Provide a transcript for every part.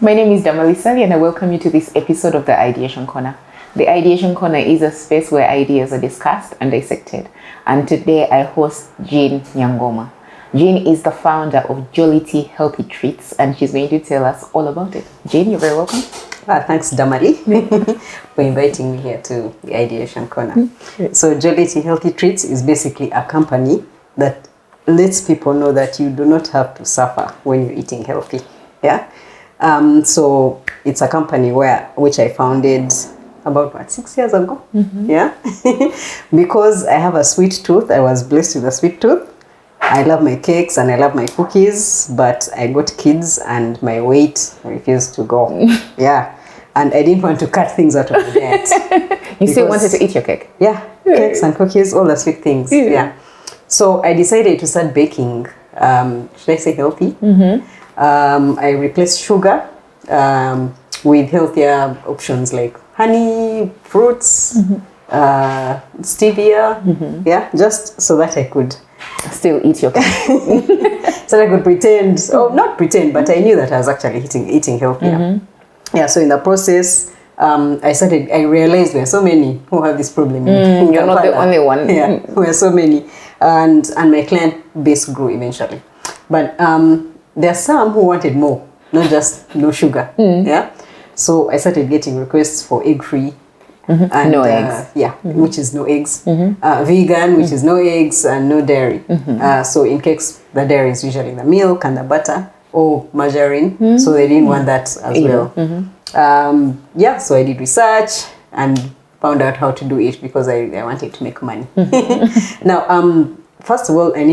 My name is Damalisa and I welcome you to this episode of the Ideation Corner. The Ideation Corner is a space where ideas are discussed and dissected. And today I host Jeanne Nyangoma. Jeanne is the founder of Jollity Healthy Treats and she's going to tell us all about it. Jeanne, you're very welcome. Thanks, Damari, for inviting me here to the Ideation Corner. So Jollity Healthy Treats is basically a company that lets people know that you do not have to suffer when you're eating healthy. Yeah. So it's a company which I founded about 6 years ago. Yeah. Because I have a sweet tooth. I was blessed with a sweet tooth. I love my cakes and I love my cookies, but I got kids and my weight refused to go. Yeah. And I didn't want to cut things out of the diet. You still wanted to eat your cake? Yeah. Cakes and cookies, all the sweet things. Yeah. So I decided to start baking, should I say healthy? I replaced sugar with healthier options like honey, fruits, stevia. Yeah, just so that I could still eat your cake. So I could pretend, not pretend, but I knew that I was actually eating healthier. Yeah, so in the process, I realized there are so many who have this problem. You're not the only one. Yeah, there are so many. And my client base grew eventually. But there are some who wanted more, not just no sugar. Yeah. So I started getting requests for egg-free. And, no eggs. Yeah, which is no eggs. Vegan, which is no eggs and no dairy. So in cakes, the dairy is usually the milk and the butter or margarine. So they didn't want that as well. Yeah, so I did research and found out how to do it because I wanted to make money. Now, first of all, I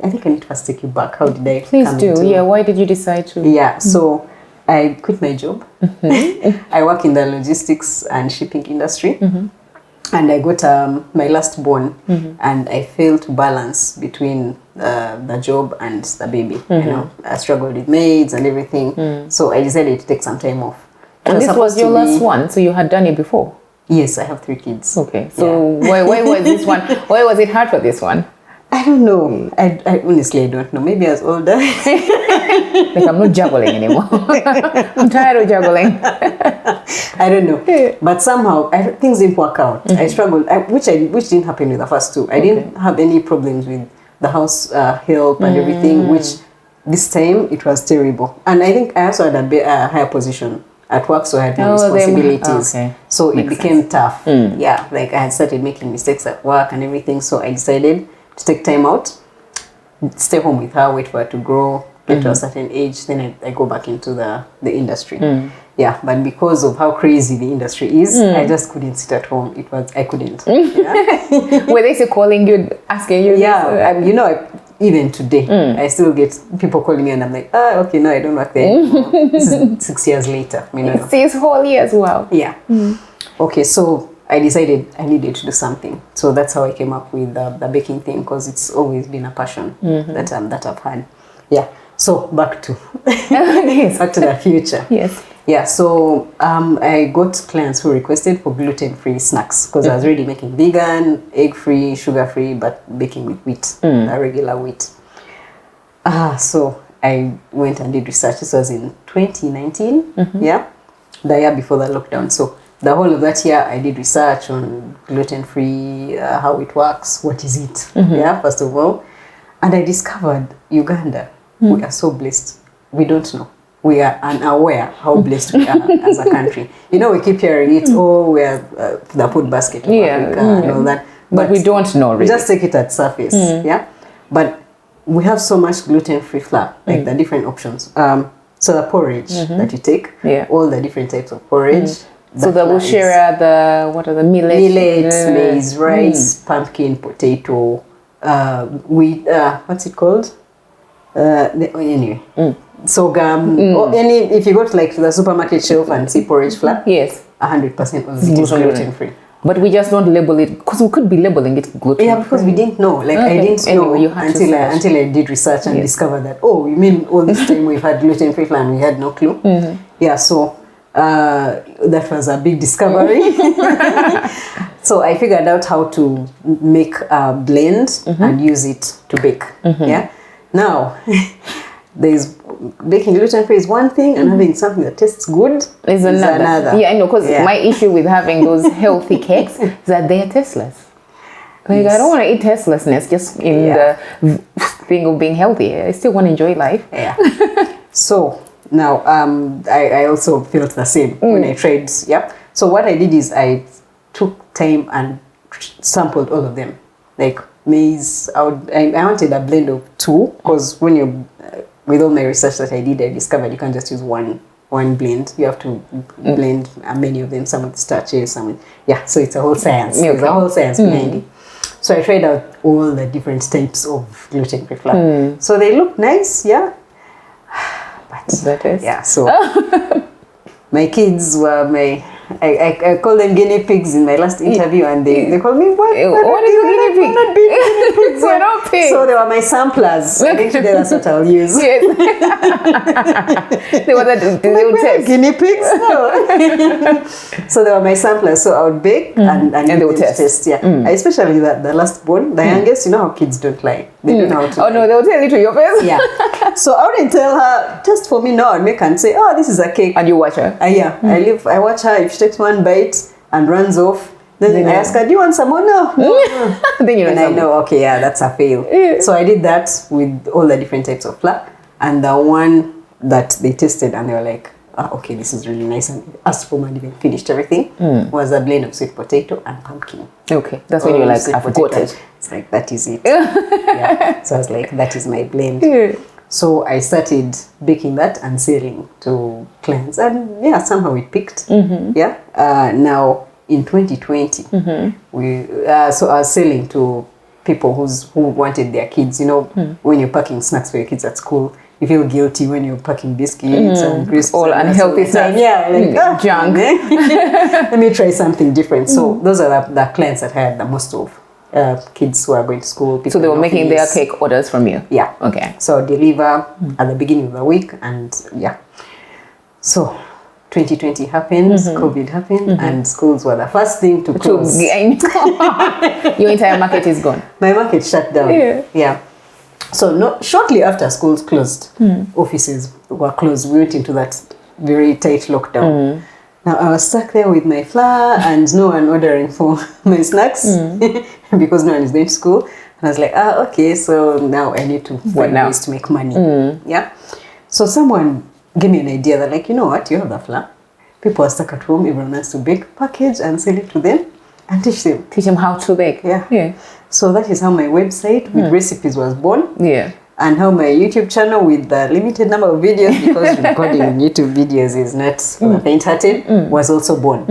think I need to first take you back. How did I Please do. Yeah, why did you decide to? Yeah, so I quit my job. I work in the logistics and shipping industry. And I got my last born and I failed to balance between the job and the baby. You know, I struggled with maids and everything. So I decided to take some time off. And this was your last one, so you had done it before? Yes, I have 3 kids. Okay, so why was this one? Why was it hard for this one? I don't know. I honestly don't know. Maybe I was older. Like I'm not juggling anymore. I'm tired of juggling. I don't know. But somehow things didn't work out. I struggled, which didn't happen with the first 2. I didn't have any problems with the house help and everything, which this time it was terrible. And I think I also had a higher position at work, so I had more responsibilities. So it became tough. Yeah, like I had started making mistakes at work and everything. So I decided to take time out, stay home with her, wait for her to grow, get to a certain age, then I go back into the industry. Yeah, but because of how crazy the industry is, I just couldn't sit at home. I couldn't. Yeah. Were they still calling you, asking you? Yeah, you know, even today, I still get people calling me and I'm like, okay, no, I don't work there anymore. This is 6 years later. You know. 6 whole years, wow. Yeah. Okay, so I decided I needed to do something. So that's how I came up with the baking thing, because it's always been a passion that I've had. Yeah. So back to the future. Yes. Yeah. So I got clients who requested for gluten-free snacks because I was already making vegan, egg-free, sugar-free, but baking with wheat, the regular wheat. So I went and did research. This was in 2019. Yeah, the year before the lockdown. So the whole of that year, I did research on gluten-free, how it works, what is it, yeah, first of all. And I discovered Uganda. We are so blessed. We don't know. We are unaware how blessed we are as a country. You know, we keep hearing it, we are the food basket of Africa and all that. But we don't know really. Just take it at surface, yeah? But we have so much gluten-free flour, like the different options. So the porridge that you take, all the different types of porridge, so the bushera, what are the millets? Millets, maize, rice, pumpkin, potato, wheat, what's it called? Anyway. Sorghum, or if you go to like the supermarket shelf and see porridge flour, 100% of it is gluten-free. But we just don't label it, because we could be labeling it gluten-free. Yeah, because we didn't know. Like I didn't know until I did research and discovered that, you mean all this time we've had gluten-free flour and we had no clue? Yeah, so that was a big discovery. So I figured out how to make a blend and use it to bake. Yeah. Now, there's baking gluten-free is one thing, and having something that tastes good is another. Yeah, I know, because my issue with having those healthy cakes is that they are tasteless. Like, I don't want to eat tastelessness just in the thing of being healthy. I still want to enjoy life. Yeah. So now, I also felt the same when I tried. Yeah. So what I did is I took time and sampled all of them. Like maize, I wanted a blend of 2, because when you with all my research that I did, I discovered you can't just use one blend. You have to blend many of them. Some with starches, some with so it's a whole science. There's a whole science behind it. So I tried out all the different types of gluten-free flour. So they look nice, but that is so my kids were I called them guinea pigs in my last interview, and they called me, what is a guinea pig? We're not being guinea pigs. We're not pigs. So they were my samplers. I think today that's what I'll use. Yes. They would test. Guinea pigs? No. So they were my samplers. So I would bake and they would test. Especially the last born, the youngest, you know how kids don't lie. They don't know how to. Oh no, they will tell you to your face. Yeah. So I wouldn't tell her, test for me now, and make her and say, oh, this is a cake. And you watch her? I watch her. If she takes one bite and runs off, then I ask her, do you want some more? No. Then you know, and I know, okay, that's a fail. So I did that with all the different types of flour, and the one that they tested and they were like, okay, this is really nice, and asked for and even finished everything, was a blend of sweet potato and pumpkin. Okay, that's when you're like, I've got it. It's like, that is it. So I was like, that is my blend. So I started baking that and selling to clients, and somehow it picked. Now in 2020, we so I was selling to people who wanted their kids. You know, when you're packing snacks for your kids at school, you feel guilty when you're packing biscuits and crisps, all unhealthy stuff. Junk. Let me try something different. So those are the clients that I had the most of. Kids who are going to school. So they were making their cake orders from you? Yeah. Okay. So deliver at the beginning of the week, and So 2020 happened, COVID happened, and schools were the first thing to close. Your entire market is gone. My market shut down. Yeah. So shortly after schools closed, offices were closed. We went into that very tight lockdown. Now I was stuck there with my flour and no one ordering for my snacks because no one is going to school. And I was like, okay, so now I need to find ways to make money. So someone gave me an idea that, like, you know what, you have the flour. People are stuck at home, everyone has to bake, package and sell it to them and teach them. Teach them how to bake. Yeah. So that is how my website with recipes was born. And how my YouTube channel with the limited number of videos, because recording YouTube videos is not for the faint-hearted, was also born.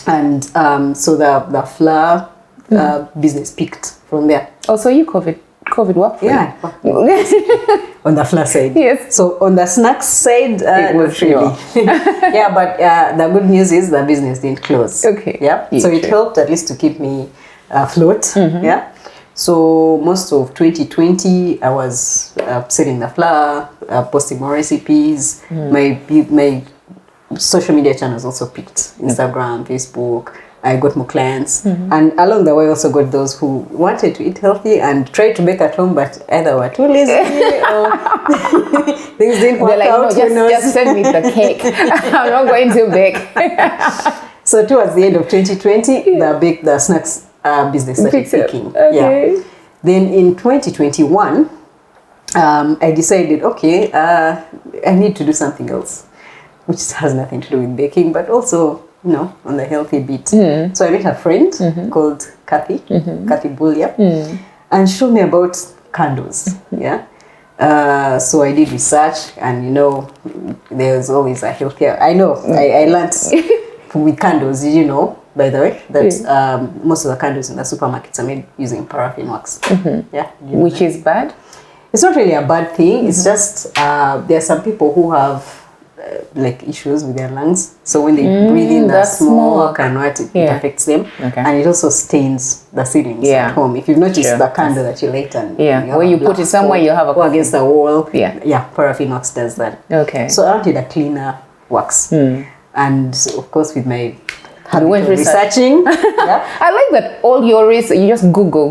And so the flour business peaked from there. Oh, so you COVID worked for you? On the flour side. Yes. So on the snacks side, it was really. But the good news is the business didn't close. Okay. So it helped at least to keep me afloat. So most of 2020, I was selling the flour, posting more recipes. My social media channels also picked. Instagram, Facebook. I got more clients. And along the way, I also got those who wanted to eat healthy and tried to bake at home, but either were too lazy or things didn't work out. No, just send me the cake. I'm not going to bake. So towards the end of 2020, the snacks business started picking. Then in 2021, I decided, okay, I need to do something else, which has nothing to do with baking, but also, on the healthy bit. So I met a friend called Kathy Bullia, and showed me about candles. So I did research, and there's always a healthier. I learned with candles. Did you know, by the way, that most of the candles in the supermarkets are made using paraffin wax? Which is bad? It's not really a bad thing. It's just there are some people who have like issues with their lungs, so when they breathe in the smoke and what, it affects them, and it also stains the ceilings at home. If you've noticed the candle that you light and where you put it somewhere, you have a against the wall. Paraffin wax does that. So I wanted a cleaner wax, and of course with my habit went of research. researching. Yeah. I like that all your research, you just Google,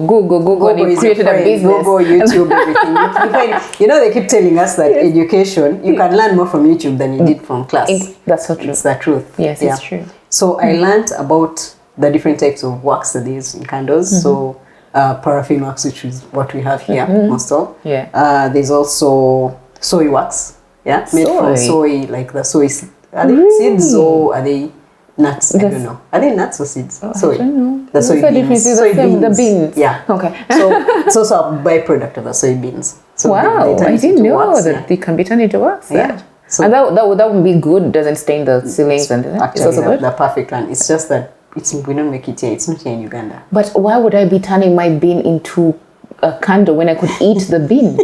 and you is created your a friend. business. Google, YouTube, everything. You find, you know, they keep telling us that education, you can learn more from YouTube than you did from class. That's so true. It's the truth. Yes, it's true. So I learned about the different types of wax that there is in candles. So paraffin wax, which is what we have here most of. Yeah. There's also soy wax. Yeah, made from soy, like the soy. Are they seeds or are they nuts? I don't know. Are they nuts or seeds? Soy. I don't know. The soybeans. The beans. Yeah. Okay. So it's also a byproduct of the soybeans. So wow, they turn I it didn't into know wax, that they can be turned into wax. Yeah. So and that would be good. Doesn't stain the ceilings and actually it's also good. the perfect one. It's just that we don't make it here. It's not here in Uganda. But why would I be turning my bean into a candle when I could eat the bean?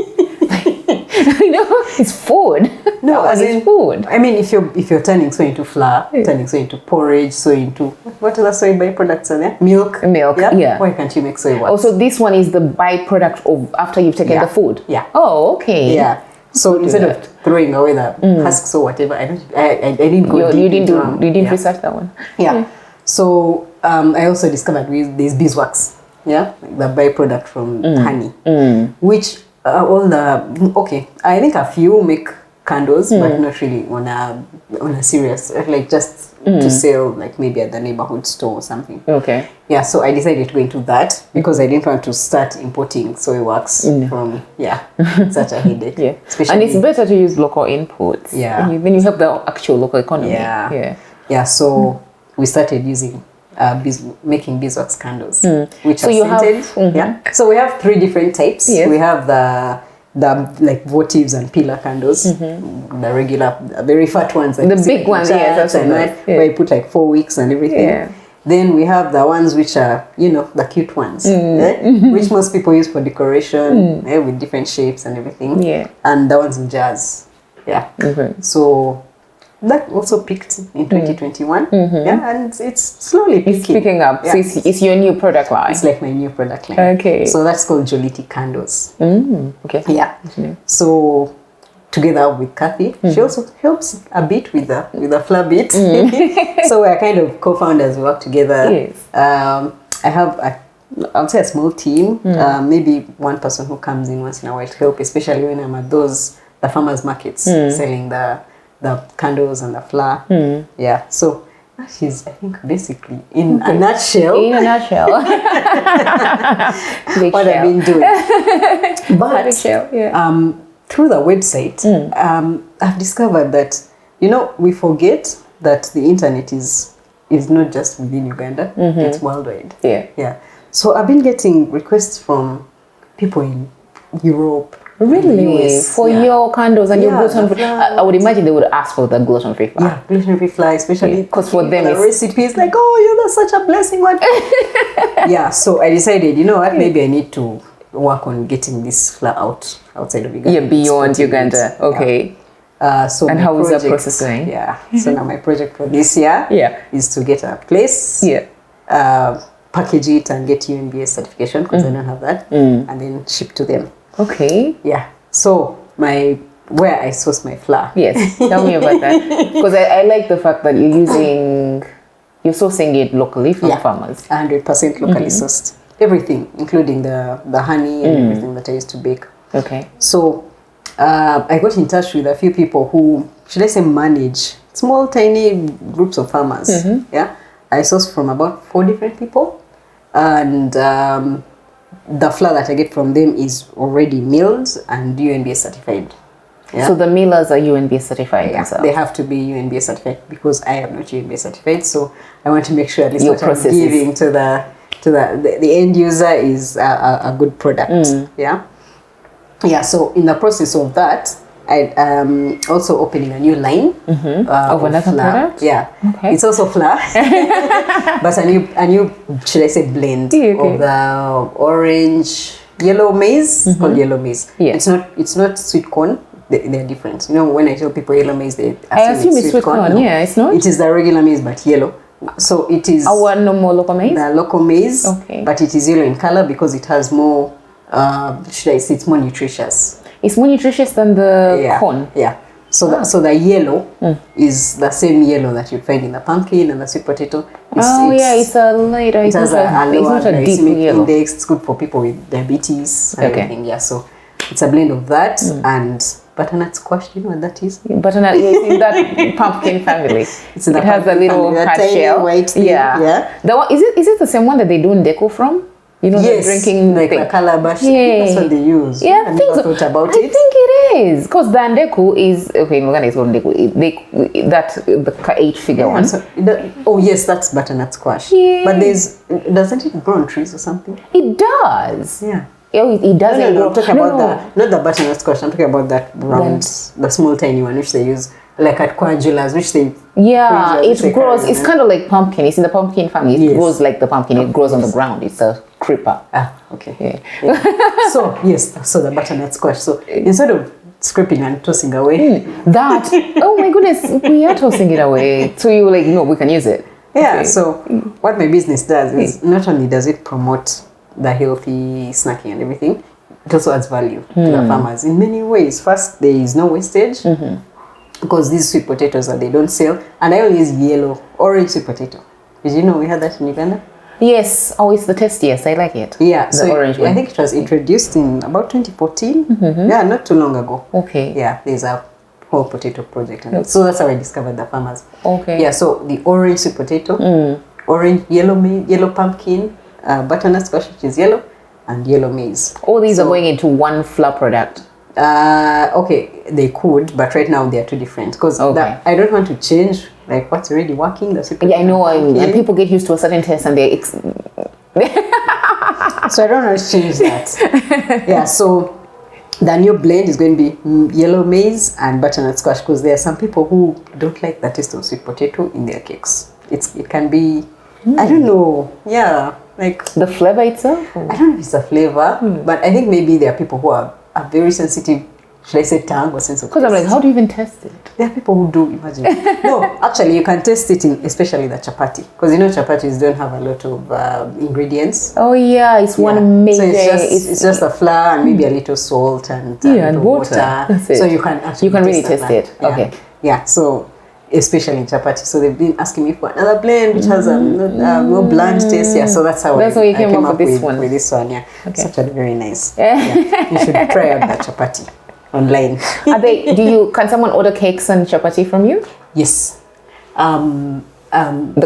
You know, it's food. No, as it's in food. I mean, if you're turning soy into flour, turning soy into porridge, soy into what other soy byproducts are there? Milk. Yeah. Why can't you make soy wax? Also, this one is the byproduct of after you've taken the food. Yeah. Oh, okay. Yeah. So instead of throwing away the husks or whatever, I didn't go deep into you didn't research that one. Yeah. So I also discovered there's beeswax. Yeah, like the byproduct from honey, which I think a few make candles, but not really on a serious, like just to sell, like maybe at the neighborhood store or something. Okay. Yeah, so I decided to go into that because I didn't want to start importing soy wax from such a headache. Yeah, and it's better to use local inputs. Yeah, then you help the actual local economy. Yeah. So we started using making beeswax candles, which so are you scented. So we have 3 different types. Yes. We have the like votives and pillar candles, the regular, very fat ones, like the big ones, where you put like 4 weeks and everything. Yeah. Then we have the ones which are, the cute ones, which most people use for decoration, with different shapes and everything. Yeah. And the ones in jars. Yeah. So that also peaked in 2021. Yeah, and it's slowly picking. It's picking up. Yeah. So it's your new product line. It's like my new product line. Okay. So that's called Jollity Candles. Okay. Yeah. So together with Kathy, she also helps a bit with the flour bit. So we're kind of co-founders. We work together. Yes. I have I would say a small team. Maybe one person who comes in once in a while to help, especially when I'm at the farmers markets selling the candles and the flour. Yeah, so that is, I think, basically in a nutshell. In a nutshell. What I've been doing. But through the website, I've discovered that, we forget that the internet is not just within Uganda, it's worldwide. Yeah. So I've been getting requests from people in Europe. Really? US, for your candles and your gluten-free? I would imagine they would ask for the gluten-free flour. Yeah, gluten-free flour, especially because for them the recipes like, that's such a blessing. Yeah, so I decided, you know what, maybe I need to work on getting this flour outside of Uganda. Yeah, beyond Uganda. Okay. So and how is that process going? Yeah. So now my project for this year is to get a place. Package it and get UNBS certification because I don't have that, and then ship to them. Okay. Yeah. So where I source my flour. Yes. Tell me about that. Because I like the fact that you're sourcing it locally from farmers. 100% locally sourced. Everything, including the honey and everything that I used to bake. Okay. So I got in touch with a few people who, should I say, manage small, tiny groups of farmers. Yeah. I sourced from about 4 different people. And the flour that I get from them is already milled and UNBS certified. Yeah? So the millers are UNBS certified themselves? They have to be UNBS certified because I am not UNBS certified. So I want to make sure at least your what I'm giving to the end user is a good product. Yeah. So in the process of that, I also opening a new line of another product. Yeah, okay. It's also flour, but a new should I say blend of the orange yellow maize. It's called yellow maize. Yeah. It's not sweet corn. They're different. When I tell people yellow maize, they assume it's sweet corn. No, yeah, it's not. It is the regular maize but yellow. So it is our normal local maize. The local maize, but it is yellow in color because it has more. Should I say it's more nutritious? It's more nutritious than the corn. Yeah. So the yellow is the same yellow that you'd find in the pumpkin and the sweet potato. It's a lighter. It has a lower deep glycemic yellow. index. It's good for people with diabetes and Okay. everything. Yeah, so it's a blend of that and butternut squash. Do you know what that is? Butternut is in that pumpkin family. It's in the it has a pumpkin little family, that hard tiny shell. white thing, yeah. The one, is it the same one that they do deco from? You know, Yes, the drinking like thing. a calabash. Yeah. That's what they use. Yeah, I I think never so. thought about I it. think it is because the ndeku is okay. Morgan is ndeku. The 8-figure one. So yes, that's butternut squash. Yeah. But doesn't it grow on trees or something? It does. Yeah. Oh, it doesn't. No, I'm talking No, about not the butternut squash. I'm talking about that round, the small tiny one which they use like at coagulas, which they Yeah, which they it grows. carry, It's yeah. kind of like pumpkin. It's in the pumpkin family. It Yes. grows like the pumpkin. It grows on the ground. It's a creeper. Okay. Yeah. So the butternut squash. So instead of scraping and tossing away, That, oh my goodness, we are tossing it away. So you were like, no, we can use it. yeah. Okay. So what my business does is not only does it promote the healthy snacking and everything, it also adds value to the farmers in many ways. First, there is no wastage because these sweet potatoes that they don't sell, and I only use orange sweet potato. Did you know we had that in Uganda? Yes. Oh, it's the tastiest. I like it. Yeah, The so orange one. I think it was introduced in about 2014. Yeah, not too long ago. Okay. Yeah, there's a whole potato project. And so that's how I discovered the farmers. Okay. Yeah, so the orange sweet potato, orange, yellow pumpkin, butternut squash, which is yellow, and yellow maize. All these are going into one flour product. Okay, they could, but right now they are two different because Okay. I don't want to change like what's already working. The sweet Yeah, I potato know. and pumpkin. People get used to a certain taste and they. So I don't want to change that. Yeah, so the new blend is going to be yellow maize and butternut squash because there are some people who don't like the taste of sweet potato in their cakes. It can be, I don't know, yeah, like The flavor itself? I don't know if it's a flavor, but I think maybe there are people who are very sensitive, should I say tongue or sense of Because I'm like, taste. how do you even test it? There are people who do, imagine. No, actually, you can taste it in, especially the chapati. Because you know chapatis don't have a lot of ingredients. Oh yeah, it's Yeah. one major. So it's just a flour and maybe a little salt and a Yeah, little and water. That's it. So you can actually really that taste it. Yeah. Okay. Yeah. So especially in chapati. So they've been asking me for another blend which has a more bland taste. Yeah. So that's how That's I, how you I came up with this one. With this one. Yeah. Okay. Such a very nice. Yeah. You should try out that chapati online. Can someone order cakes and chapati from you? Yes. The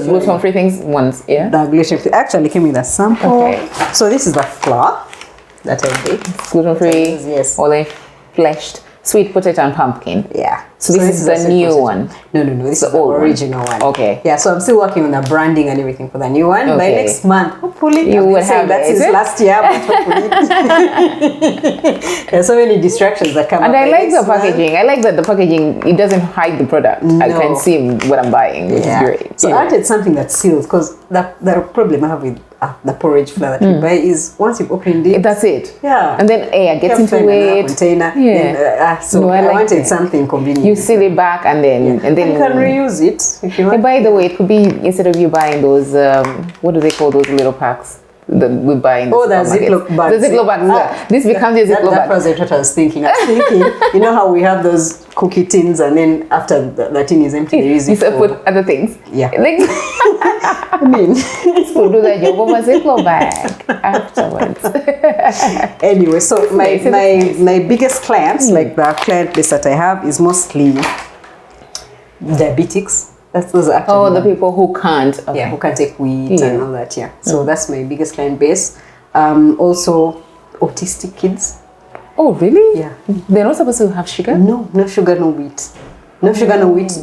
gluten-free things ones, yeah? The gluten-free actually came with a sample. Okay. So this is the flour that I bake. Gluten-free, Yes. olive fleshed, sweet potato and pumpkin. Yeah. So this is the sweet new potato. one? No. This The is the old one. original one. Okay. Yeah, so I'm still working on the branding and everything for the new one. By Okay. next month, hopefully, You I've been will saying have that it, since is it? last year, but hopefully. There's so many distractions that come And up. I by like the next month. packaging. I like that the packaging, it doesn't hide the product. I No. can see what I'm buying, which is great. So I wanted something that seals because the problem I have with the porridge flour that we buy is once you've opened it, That's it. yeah. And then air gets you have to into find another it. container. Yeah. So No, I I like wanted that. something convenient. You seal it back and then and you can reuse it if you want. And by the way, it could be instead of you buying those what do they call those little packs that we buy in the Oh, the supermarkets? Ziploc bags. The Ziploc bags. This becomes a Ziploc That bag. was what I was thinking. I was thinking, you know how we have those cookie tins and then after the tin is empty, they use You it still for... put other things. Yeah. Like, I mean, we'll do the job of a Ziploc bag afterwards. anyway, so nice, it's nice. my biggest clients, like the client base that I have, is mostly diabetics. Those are actually Oh, the people who can't. Okay. who can take wheat Yeah. and all that. Yeah, so that's my biggest client base. Also, autistic kids. Oh, really? Yeah. They're not supposed to have sugar? No sugar, no wheat. No sugar, no wheat,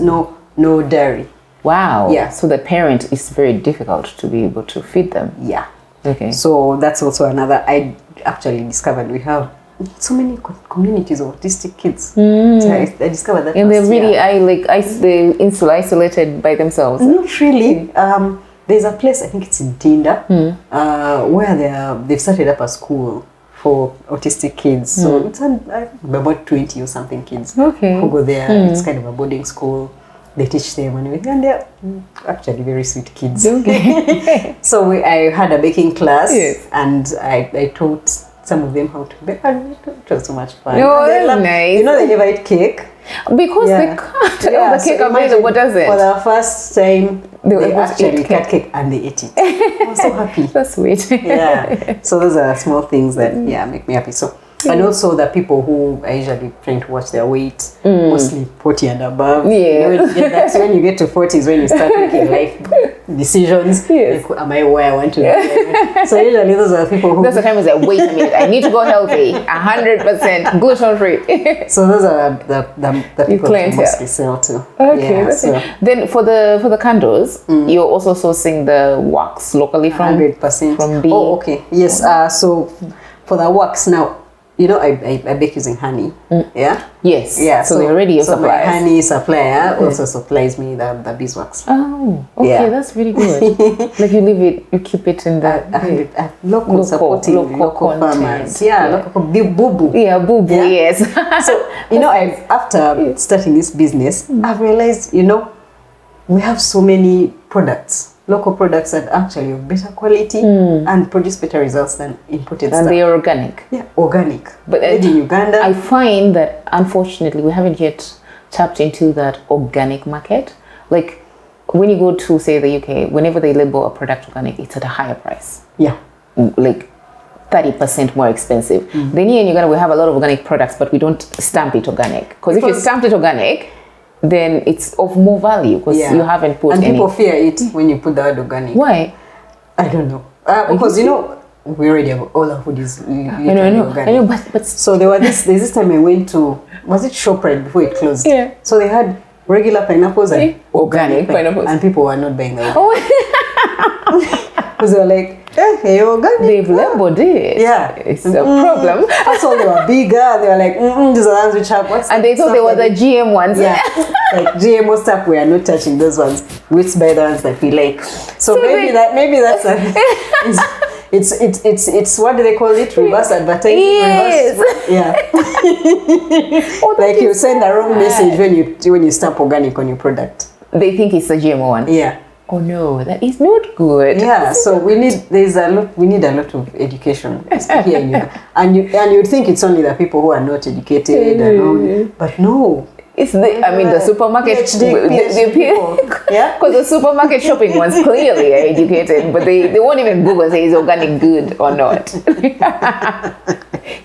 no dairy. Wow. Yeah. So the parent is very difficult to be able to feed them. Yeah. Okay. So that's also another. I actually discovered we have so many communities of autistic kids. So I discovered that. And they're last really, year. they're isolated by themselves. Not really. There's a place, I think it's in Tinda, where they've started up a school for autistic kids. So it's about 20 or something kids Okay. who go there. It's kind of a boarding school. They teach them and everything, and they're actually very sweet kids. Okay. So I had a baking class, Yes. and I taught some of them how to bake. And it was so much fun. Oh, And they that's love- nice. You know, they never eat cake. Because they cut all the cake so available, does it? For the first time, They were they able to actually eat cut cake and they ate it. I was so happy. That's sweet. Yeah. So those are small things that make me happy. So and also the people who are usually trying to watch their weight, mostly 40 and above. Yeah. You know, that's when you get to 40 is when you start making life decisions. Yes. Like, am I where I want to be? So usually those are the people who... That's the time I was like, wait a minute, I need to go healthy, 100% gluten free. So those are the people who mostly sell to. Okay, then for the candles, you're also sourcing the wax locally from 100% from bee. Oh, okay. Yes. So for the wax now, you know, I bake using honey. Yeah. Yes. Yeah. So they're already your suppliers. My honey supplier also supplies me the beeswax. Oh, okay, that's really good. Like you keep it in the local supporting local farmers. Local boo. Yeah, boo. Yes. So you know, after starting this business, I've realized, you know, we have so many products. Local products that actually of better quality and produce better results than imported stuff. And they are organic. Yeah, organic. But made in Uganda. I find that unfortunately we haven't yet tapped into that organic market. Like when you go to say the UK, whenever they label a product organic, it's at a higher price. Yeah. Like 30% more expensive. Then here in Uganda we have a lot of organic products, but we don't stamp it organic. Because if you stamp it organic, then it's of more value because you haven't put any. And people fear it when you put the word organic. Why? I don't know. Because you know, we already have all our food is organic. I know, but so there's this time I went to, was it ShopRite before it closed? Yeah. So they had regular pineapples and organic pineapples. And people were not buying them. Because they were like, hey, organic. They've labeled it. Yeah. It's a problem. That's all, they were bigger. They were like, these are the ones which have what's. And they thought they were the GM ones. Yeah. Like GMO stuff, we are not touching those ones. Which buy the ones that we like. So maybe that's it's what do they call it? Reverse advertising. Yes. Like you send the wrong message when you stamp organic on your product. They think it's a GMO one. Yeah. Oh no, that is not good. Yeah, so we need a lot of education here in Uganda. And you'd think it's only the people who are not educated but no. It's the supermarket people. Yeah, because the supermarket shopping ones clearly are educated, but they won't even Google say is organic good or not.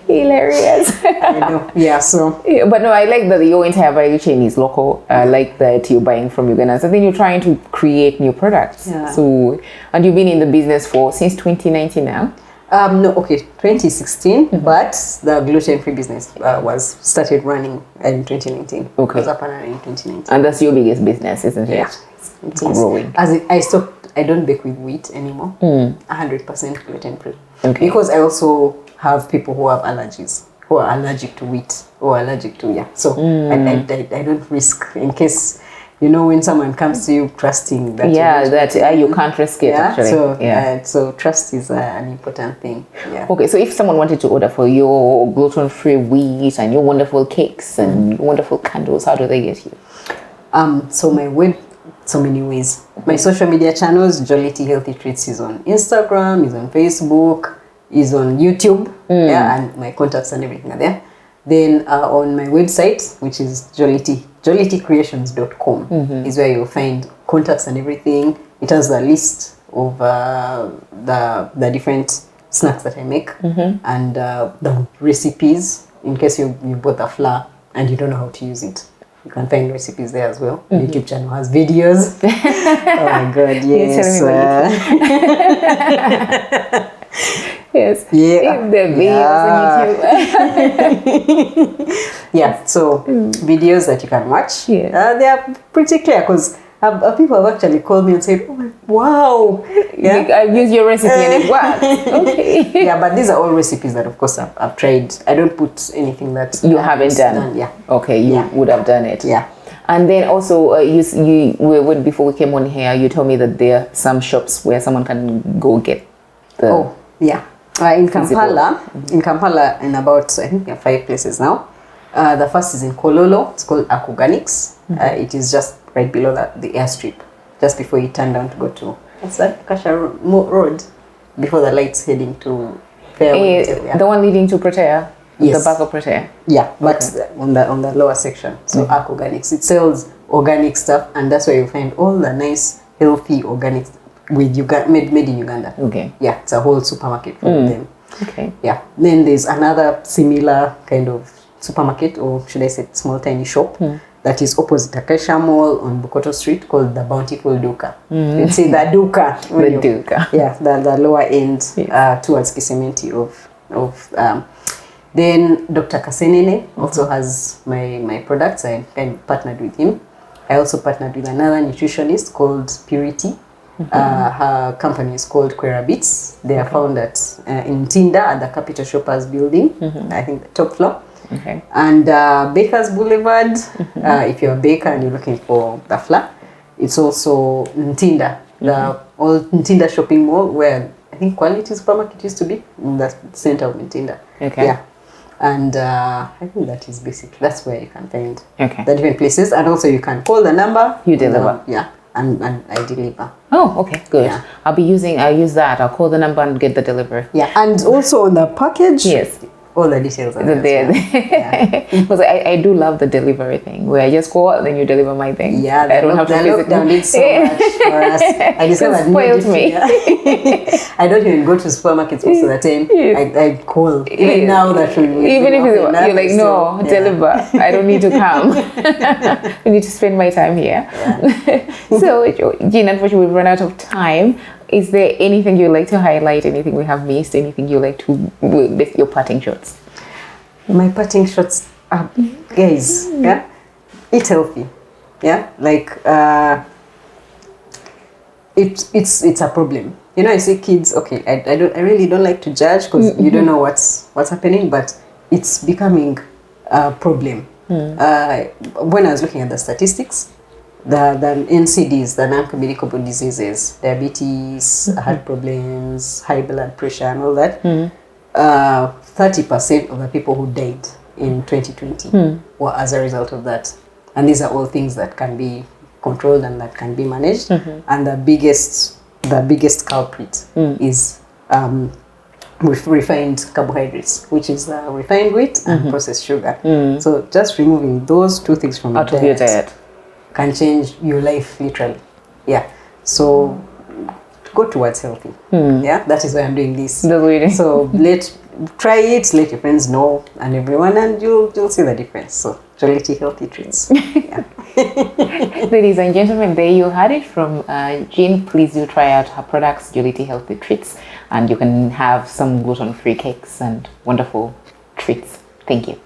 Hilarious. I know. Yeah. So. Yeah, but no, I like that your entire value chain is local. I like that you're buying from Uganda. So then you're trying to create new products. Yeah. So, and you've been in the business since 2019 now. 2016, but the gluten-free business was started running in 2019. Okay. It was up and running in 2019. And that's your biggest business, isn't it? Yeah. It's growing. I don't bake with wheat anymore. 100% gluten-free. Okay. Because I also have people who have allergies, who are allergic to wheat, or allergic to, So I don't risk in case... You know, when someone comes to you trusting that you can't risk it actually. So trust is an important thing. Yeah. Okay, so if someone wanted to order for your gluten-free wheat and your wonderful cakes and wonderful candles, how do they get you? So my web, so many ways. My social media channels, Jollity Healthy Treats is on Instagram, is on Facebook, is on YouTube, and my contacts and everything are there. Then on my website, which is jollitycreations.com, is where you'll find contacts and everything. It has the list of the different snacks that I make and the recipes in case you bought the flour and you don't know how to use it. You can find recipes there as well. YouTube channel has videos. Oh my God, yes. Yes. Yeah. The videos on YouTube. So videos that you can watch. Yeah. They are pretty clear because people have actually called me and said, "Oh, wow, I've used your recipe and it works." Okay. Yeah, but these are all recipes that, of course, I've tried. I don't put anything that you haven't done. Yeah. Okay, you would have done it. Yeah. And then also, before we came on here, you told me that there are some shops where someone can go get the. In Kampala, in about, I think there are 5 places now. The first is in Kololo. It's called Akuganics. It is just right below the airstrip, just before you turn down to go to, what's that? Kasha Road, before the lights heading to the one leading to Protea. Yes. The back of protein. Yeah, but on the lower section. So Arc Organics, it sells organic stuff, and that's where you find all the nice, healthy organics with made in Uganda. Okay. Yeah, it's a whole supermarket for them. Okay. Yeah. Then there's another similar kind of supermarket, or should I say small tiny shop, that is opposite Acacia Mall on Bukoto Street, called the Bountiful Duka. You'd say the Duka. The Duka. Yeah, the lower end towards Kisementi of then Dr. Kasenene also has my products. I partnered with him. I also partnered with another nutritionist called Purity. Her company is called Quera Beats. They are found in Tinda at the Capital Shoppers building, I think the top floor. Okay. And Bakers Boulevard, if you're a baker and you're looking for the flour, it's also Ntinda, the old Ntinda shopping mall where I think Quality Supermarket used to be, in the center of Ntinda. Okay. Yeah. And I think that is basic. That's where you can find the different places. And also you can call the number. You deliver. And I deliver. Oh, okay, good. Yeah. I'll use that. I'll call the number and get the delivery. Yeah, and also on the package. Yes. All the details are there. Because I do love the delivery thing, where I just call and then you deliver my thing. Yeah, I don't have to lockdown did so much for us. I discovered spoiled me. I don't even go to supermarkets most of the time. I call. Even now that even if you're like, no, deliver. I don't need to come. I need to spend my time here. Yeah. So, Jeanne, unfortunately, we've run out of time. Is there anything you'd like to highlight? Anything we have missed? Anything you like to with your parting shots? My parting shots are, guys, eat healthy. Yeah, like it's a problem. You know, I see kids. Okay, I really don't like to judge because you don't know what's happening, but it's becoming a problem. When I was looking at the statistics, the NCDs, the non-communicable diseases, diabetes, heart problems, high blood pressure, and all that, 30% of the people who died in 2020 were as a result of that. And these are all things that can be controlled and that can be managed. And the biggest culprit is refined carbohydrates, which is refined wheat and processed sugar. So just removing those two things from out of your diet can change your life literally. Yeah. So go towards healthy. Yeah, that is why I'm doing this. So try it, let your friends know and everyone, and you'll see the difference. So Jollity Healthy Treats. Yeah. Ladies and gentlemen, there you had it from Jeanne. Please do try out her products, Jollity Healthy Treats, and you can have some gluten-free cakes and wonderful treats. Thank you.